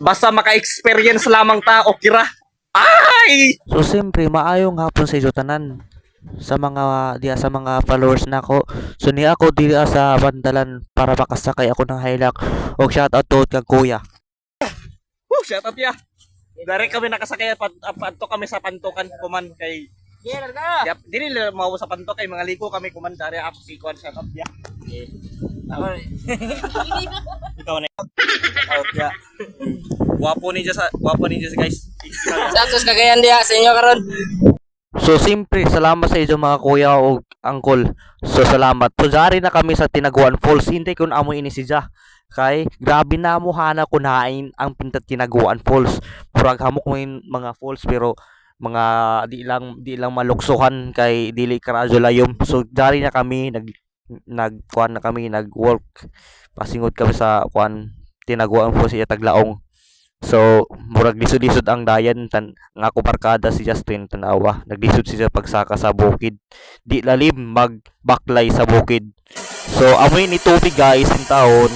Basta maka-experience lamang ta, okay ra. Ay! So siyempre maayong hapon sa inyo tanan sa mga followers nako. So ni ako dili sa bandalan para makasakay ako ng Hilux. Og shout out to kag kuya. Shout out ya. Dari kami nakasakay panto kami sa pantukan kuman kay Yap, dili lang mao sa pantok kay mga ligo kami kuman dari ako si Kwan shout out ya. Ikaw na. Out ya. Guwapo ninyo guys. Santos Cagayan dia sa inyo karon. So siyempre salamat sa inyo mga kuya o uncle. So salamat. So dari na kami sa Tinaguan Falls. Hintay kun amo ini si Ja. Kay grabe na mo hana kunain ang pintat Tinaguan Falls. Murag hamok mo yung mga falls pero mga di lang maluksuhan kay dili karadyo layom. So dari na kami nagkuan na kami nag-work. Pasingod kami sa kuan Tinaguan Falls iya Taglaong. So murag lisod-lisod ang dayan nga ako barkada si Justin tanawa. Naglisod siya pagsaka sa bukid. Di lalim magbaklay sa bukid. So amoy ni tubig guys in taon.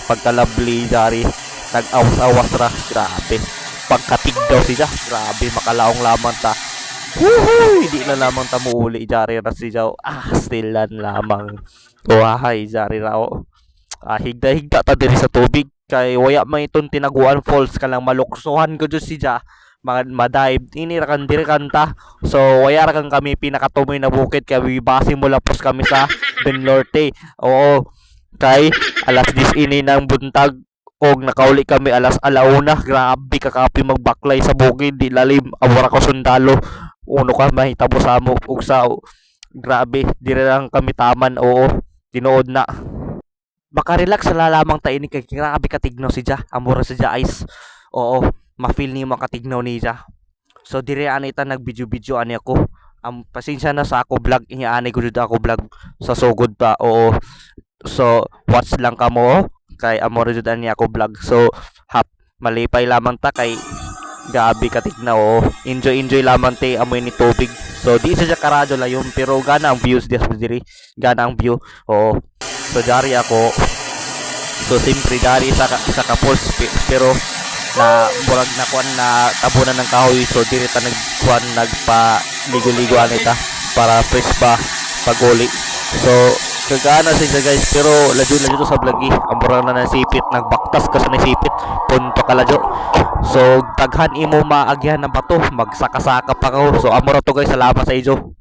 Pagkalabli dari nag-awas-awas ra grabe. Pagkatig daw siya grabe makalaong lamang ta. Woohoo! Di na lamang ta muuli jari ra siya. Stilan lamang. Wahay jari ra o. Higda-higda ta diri sa tubig kay waya may itong Tinaguan Falls ka lang maluksuhan ko dyan siya madive ini ra kan diri kanta. So waya ra kang kami pinakatumoy na bukid kay base mo lapos kami sa Benlorte. Oo kay alas 10 ini ng buntag og nakauli kami alas 1:00. Grabe kakapi magbaklay sa bukid di lalim awara ko sundalo uno ka mahitabo sa amo ug sa grabe dire lang kami taman. Oo tinuod na maka-relax la lamang ta ini kay grabe katignaw si Ja. Amura si Ja ice. Oo, ma-feel ni makatignaw ni Ja. So dire ani ta nag-video ani ako. Pasensya na sa ako vlog inya ani gud ako vlog sa sugod ta. Oo. So watch lang kamo kay amura jud ani ako vlog. So malipay lamang ta kay gabi katignaw. Oo. Enjoy lamang te amoy ni tubig. So di sa karadyo layon pero gana ang views diri. Gana ang view. Oo. So dari ako so simpre dari sa kapos pero na murag na kuan na tabunan ng kahoy so diri ta nagkuan nagpa ligo-ligo anita para fresh pa paguli. So kagana siya guys pero ladyo to sa vlogi amura na nasipit nagbaktas ka sa nasipit punto ka ladyo. So daghan imo maagyan ng bato magsaka-saka pa ko. So amura to guys salamat sa inyo.